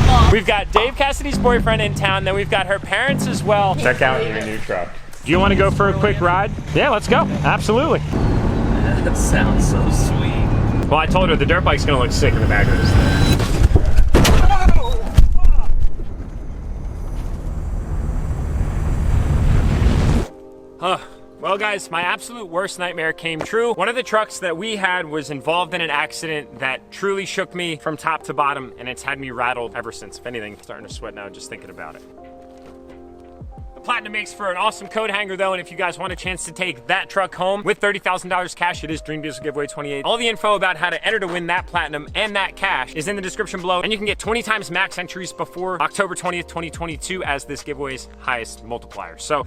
A-ball. We've got Dave Cassidy's boyfriend in town, then we've got her parents as well. Check out your new truck. Do you want to go for a quick ride? Yeah, let's go. Absolutely. That sounds so sweet. Well, I told her the dirt bike's gonna look sick in the back of this thing. Well guys, my absolute worst nightmare came true. One of the trucks that we had was involved in an accident that truly shook me from top to bottom, and it's had me rattled ever since. If anything, I'm starting to sweat now just thinking about it. The Platinum makes for an awesome coat hanger though, and if you guys want a chance to take that truck home with $30,000 cash, it is Dream Diesel Giveaway 28. All the info about how to enter to win that Platinum and that cash is in the description below, and you can get 20 times max entries before October 20th, 2022 as this giveaway's highest multiplier. So,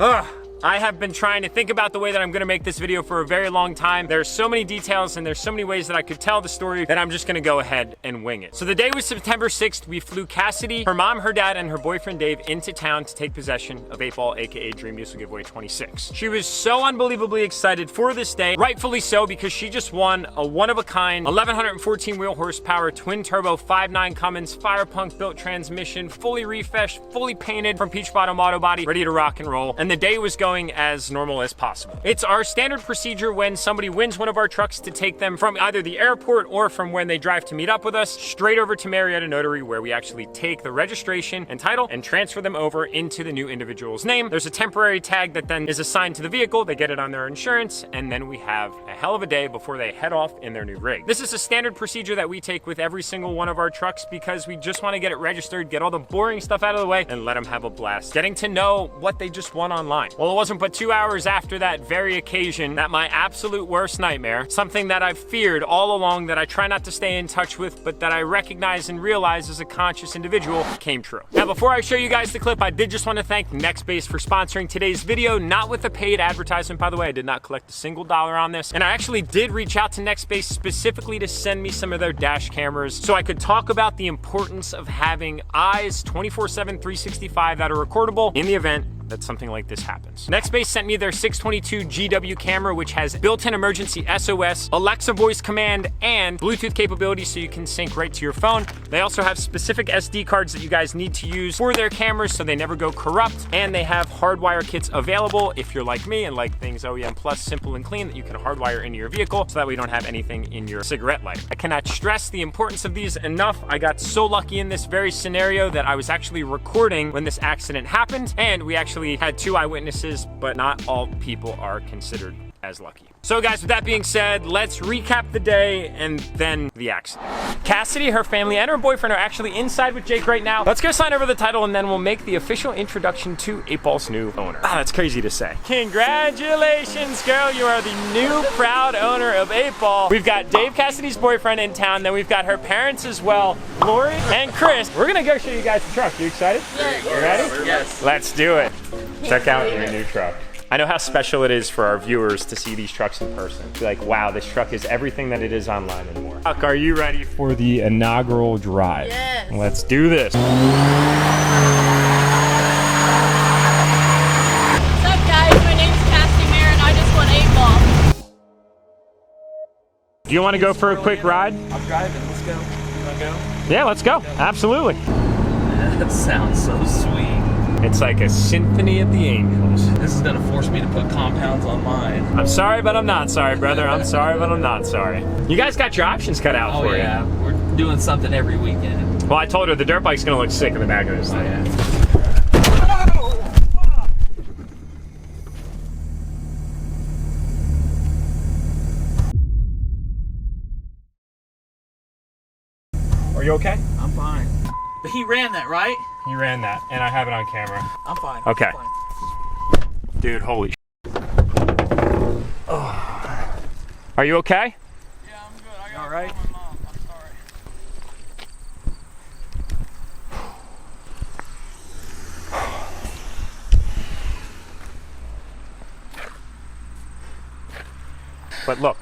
I have been trying to think about the way that I'm gonna make this video for a very long time. There's so many details and there's so many ways that I could tell the story that I'm just gonna go ahead and wing it. So the day was September 6th. We flew Cassidy, her mom, her dad, and her boyfriend Dave into town to take possession of 8-Ball, aka Dream Diesel Giveaway 26. She was so unbelievably excited for this day, rightfully so, because she just won a one-of-a-kind 1114 wheel horsepower twin turbo 5.9 Cummins fire punk built transmission, fully refreshed, fully painted from Peach Bottom Auto Body, ready to rock and roll. And the day was going as normal as possible. It's our standard procedure when somebody wins one of our trucks to take them from either the airport or from when they drive to meet up with us straight over to Marietta Notary, where we actually take the registration and title and transfer them over into the new individual's name. There's a temporary tag that then is assigned to the vehicle. They get it on their insurance, and then we have a hell of a day before they head off in their new rig. This is a standard procedure that we take with every single one of our trucks because we just want to get it registered, get all the boring stuff out of the way, and let them have a blast getting to know what they just won online. Well, it wasn't but 2 hours after that very occasion that my absolute worst nightmare, something that I've feared all along, that I try not to stay in touch with, but that I recognize and realize as a conscious individual, came true. Now, before I show you guys the clip, I did just want to thank Nextbase for sponsoring today's video, not with a paid advertisement, by the way. I did not collect a single dollar on this, and I actually did reach out to Nextbase specifically to send me some of their dash cameras so I could talk about the importance of having eyes 24/7, 365 that are recordable in the event that something like this happens. Nextbase sent me their 622 GW camera, which has built-in emergency SOS, Alexa voice command, and Bluetooth capability so you can sync right to your phone. They also have specific SD cards that you guys need to use for their cameras so they never go corrupt, and they have hardwire kits available if you're like me and like things OEM Plus, simple and clean, that you can hardwire into your vehicle so that we don't have anything in your cigarette lighter. I cannot stress the importance of these enough. I got so lucky in this very scenario that I was actually recording when this accident happened, and we actually had 2 eyewitnesses, but not all people are considered as lucky. So guys, with that being said, let's recap the day and then the accident. Cassidy, her family, and her boyfriend are actually inside with Jake right now. Let's go sign over the title and then we'll make the official introduction to 8-Ball's new owner. Ah, that's crazy to say. Congratulations, girl. You are the new proud owner of 8-Ball. We've got Dave Cassidy's boyfriend in town, then we've got her parents as well, Lori and Chris. We're gonna go show you guys the truck. You excited? Yes. You ready? Yes. Let's do it. Check out your new truck. I know how special it is for our viewers to see these trucks in person. Be like, wow, this truck is everything that it is online and more. Chuck, are you ready for the inaugural drive? Yes. Let's do this. What's up, guys? My name's Cassidy Mayer, and I just won 8-Ball. Do you want to go for a quick ride? I'm driving. Let's go. You wanna go? Yeah, let's go. Absolutely. That sounds so sweet. It's like a symphony of the angels. This is gonna force me to put compounds on mine. I'm sorry, but I'm not sorry, brother. I'm sorry, but I'm not sorry. You guys got your options cut out for yeah, you. we're doing something every weekend. Well, I told her the dirt bike's gonna look sick in the back of this thing. Yeah. Are you okay? I'm fine. But he ran that, right? You ran that, and I have it on camera. I'm fine. Okay. I'm fine. Dude, holy oh. Are you okay? Yeah, I'm good. I got All right. my mom. I'm sorry. But look,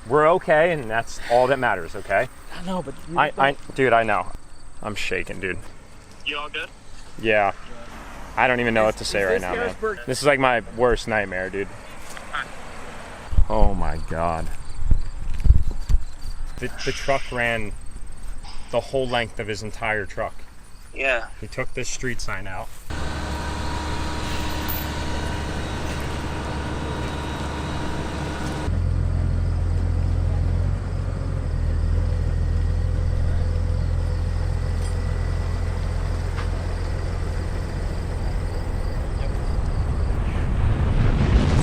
we're okay, and that's all that matters, okay? I know, but Dude, I know. I'm shaking, dude. You all good? Yeah. I don't even know what to say right now, man. This is like my worst nightmare, dude. Oh my God. The truck ran the whole length of his entire truck. Yeah. He took this street sign out.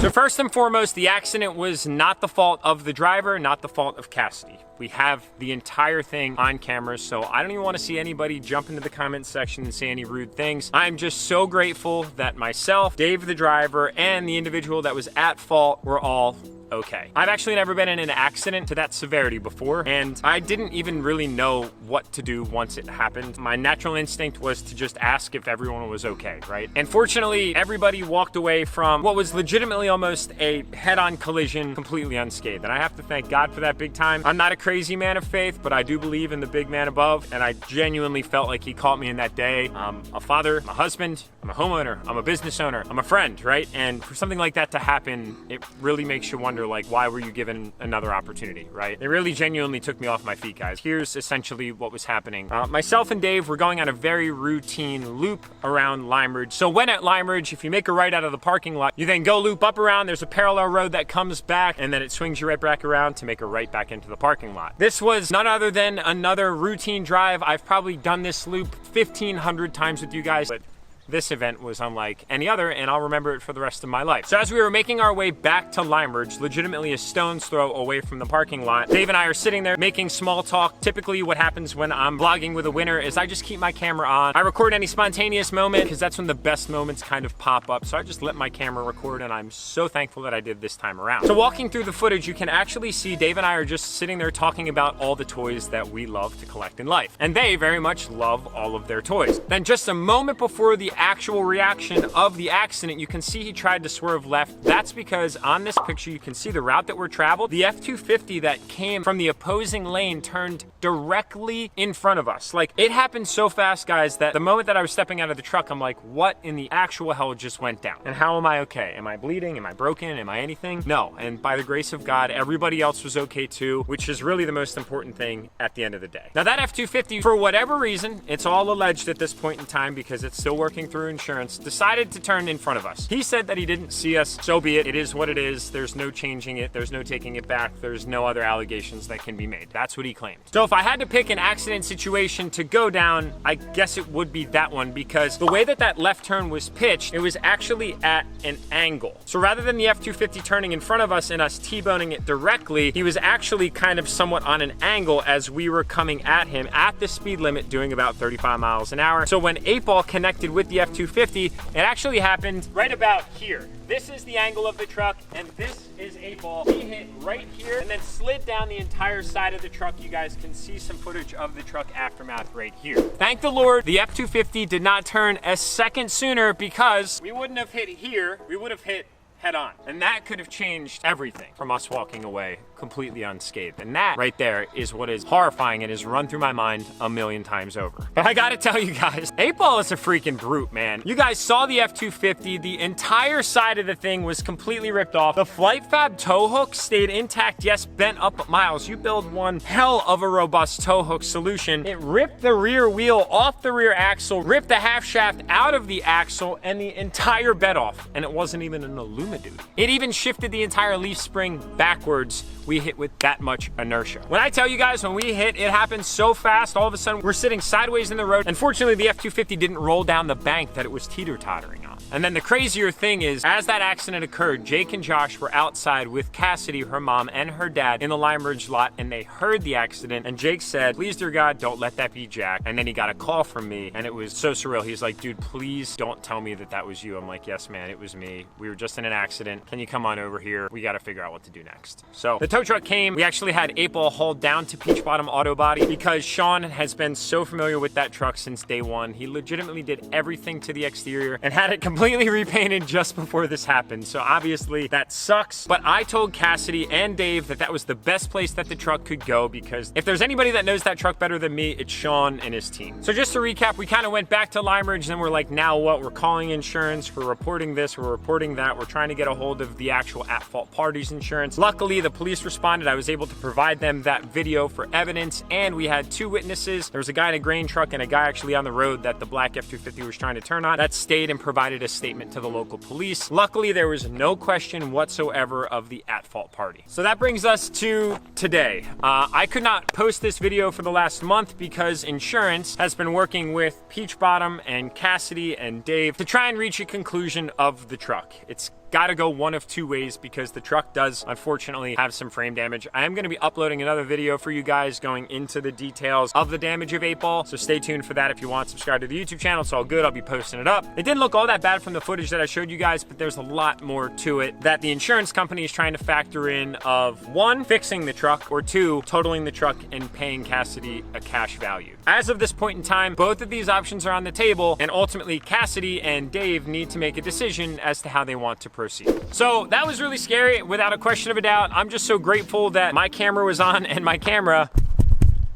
So first and foremost, the accident was not the fault of the driver, not the fault of Cassidy. We have the entire thing on camera, so I don't even want to see anybody jump into the comment section and say any rude things. I'm just so grateful that myself, Dave the driver, and the individual that was at fault were all okay. I've actually never been in an accident to that severity before, and I didn't even really know what to do once it happened. My natural instinct was to just ask if everyone was okay, right? And fortunately, everybody walked away from what was legitimately almost a head-on collision completely unscathed. And I have to thank God for that big time. I'm not a crazy man of faith, but I do believe in the big man above, and I genuinely felt like he caught me in that day. I'm a father, I'm a husband, I'm a homeowner, I'm a business owner, I'm a friend, right? And for something like that to happen, it really makes you wonder, like, why were you given another opportunity, right? It really genuinely took me off my feet, guys. Here's essentially what was happening. Myself and Dave were going on a very routine loop around Lime Ridge. So when at Lime Ridge, if you make a right out of the parking lot, you then go loop up around, there's a parallel road that comes back, and then it swings you right back around to make a right back into the parking lot. This was none other than another routine drive. I've probably done this loop 1,500 times with you guys, but this event was unlike any other, and I'll remember it for the rest of my life. So as we were making our way back to Lime Ridge, legitimately a stone's throw away from the parking lot, Dave and I are sitting there making small talk. Typically what happens when I'm vlogging with a winner is I just keep my camera on. I record any spontaneous moment because that's when the best moments kind of pop up. So I just let my camera record, and I'm so thankful that I did this time around. So walking through the footage, you can actually see Dave and I are just sitting there talking about all the toys that we love to collect in life. And they very much love all of their toys. Then just a moment before the actual reaction of the accident, you can see he tried to swerve left. That's because on this picture, you can see the route that we're traveled. The F-250 that came from the opposing lane turned directly in front of us. Like, it happened so fast, guys, that the moment that I was stepping out of the truck, I'm like, what in the actual hell just went down? And how am I okay? Am I bleeding? Am I broken? Am I anything? No. And by the grace of God, everybody else was okay too, which is really the most important thing at the end of the day. Now that F-250, for whatever reason, it's all alleged at this point in time because it's still working through insurance, decided to turn in front of us. He said that he didn't see us, so be it. It is what it is. There's no changing it. There's no taking it back. There's no other allegations that can be made. That's what he claimed. So if I had to pick an accident situation to go down, I guess it would be that one, because the way that that left turn was pitched, it was actually at an angle. So rather than the F-250 turning in front of us and us T-boning it directly, he was actually kind of somewhat on an angle as we were coming at him at the speed limit doing about 35 miles an hour. So when 8-ball connected with the F-250, it actually happened right about here. This is the angle of the truck, and this is 8-ball. He hit right here and then slid down the entire side of the truck. You guys can see some footage of the truck aftermath right here. Thank the Lord, the F-250 did not turn a second sooner, because we wouldn't have hit here, we would have hit head on. And that could have changed everything from us walking away completely unscathed. And that right there is what is horrifying and has run through my mind a million times over. But I gotta tell you guys, 8-ball is a freaking brute, man. You guys saw the F-250, the entire side of the thing was completely ripped off. The Flight Fab tow hook stayed intact, yes, bent up, but Miles, you build one hell of a robust tow hook solution. It ripped the rear wheel off the rear axle, ripped the half shaft out of the axle, and the entire bed off. And it wasn't even an Aluma duty. It even shifted the entire leaf spring backwards. We hit with that much inertia. When I tell you guys, when we hit, it happened so fast, all of a sudden we're sitting sideways in the road. Unfortunately, the F-250 didn't roll down the bank that it was teeter-tottering on. And then the crazier thing is, as that accident occurred, Jake and Josh were outside with Cassidy, her mom, and her dad in the Lime Ridge lot, and they heard the accident, and Jake said, please, dear God, don't let that be Jack. And then he got a call from me, and it was so surreal. He's like, dude, please don't tell me that that was you. I'm like, yes, man, it was me. We were just in an accident. Can you come on over here? We got to figure out what to do next. So the tow truck came. We actually had 8-ball hauled down to Peach Bottom Auto Body because Sean has been so familiar with that truck since day one. He legitimately did everything to the exterior and had it completely repainted just before this happened. So obviously that sucks. But I told Cassidy and Dave that that was the best place that the truck could go, because if there's anybody that knows that truck better than me, it's Sean and his team. So just to recap, we kind of went back to Lime Ridge, and then we're like, now what? We're calling insurance, we're reporting this, we're reporting that, we're trying to get a hold of the actual at-fault party's insurance. Luckily, the police police responded, I was able to provide them that video for evidence, and we had 2 witnesses. There was a guy in a grain truck and a guy actually on the road that the black F-250 was trying to turn on that stayed and provided a statement to the local police. Luckily, there was no question whatsoever of the at-fault party. So that brings us to today. I could not post this video for the last month because insurance has been working with Peach Bottom and Cassidy and Dave to try and reach a conclusion of the truck. It's gotta go one of 2 ways because the truck does unfortunately have some frame damage. I am gonna be uploading another video for you guys going into the details of the damage of 8-Ball, so stay tuned for that if you want. Subscribe to the YouTube channel, it's all good, I'll be posting it up. It didn't look all that bad from the footage that I showed you guys, but there's a lot more to it that the insurance company is trying to factor in of 1, fixing the truck, or 2, totaling the truck and paying Cassidy a cash value. As of this point in time, both of these options are on the table, and ultimately Cassidy and Dave need to make a decision as to how they want to proceed. So that was really scary, without a question of a doubt. I'm just so grateful that my camera was on and my camera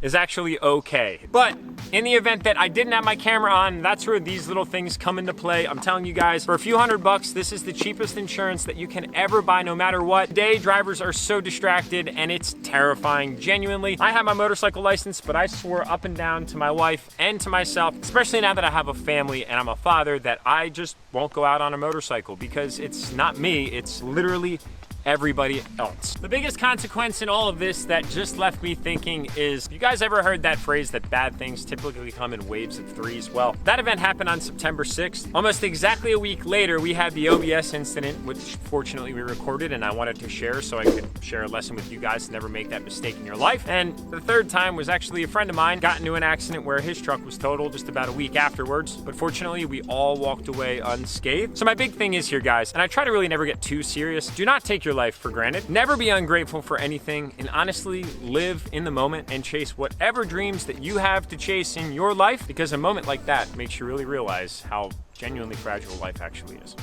is actually okay. But in the event that I didn't have my camera on, that's where these little things come into play. I'm telling you guys, for a few $100, this is the cheapest insurance that you can ever buy no matter what. Today, drivers are so distracted and it's terrifying, genuinely. I have my motorcycle license, but I swore up and down to my wife and to myself, especially now that I have a family and I'm a father, that I just won't go out on a motorcycle because it's not me, it's literally everybody else. The biggest consequence in all of this that just left me thinking is, you guys ever heard that phrase that bad things typically come in waves of 3s? Well, that event happened on September 6th. Almost exactly a week later, we had the OBS incident, which fortunately we recorded and I wanted to share so I could share a lesson with you guys to never make that mistake in your life. And the 3rd time was actually a friend of mine got into an accident where his truck was totaled just about a week afterwards. But fortunately, we all walked away unscathed. So my big thing is here, guys, and I try to really never get too serious, do not take your life for granted. Never be ungrateful for anything, and honestly live in the moment and chase whatever dreams that you have to chase in your life, because a moment like that makes you really realize how genuinely fragile life actually is.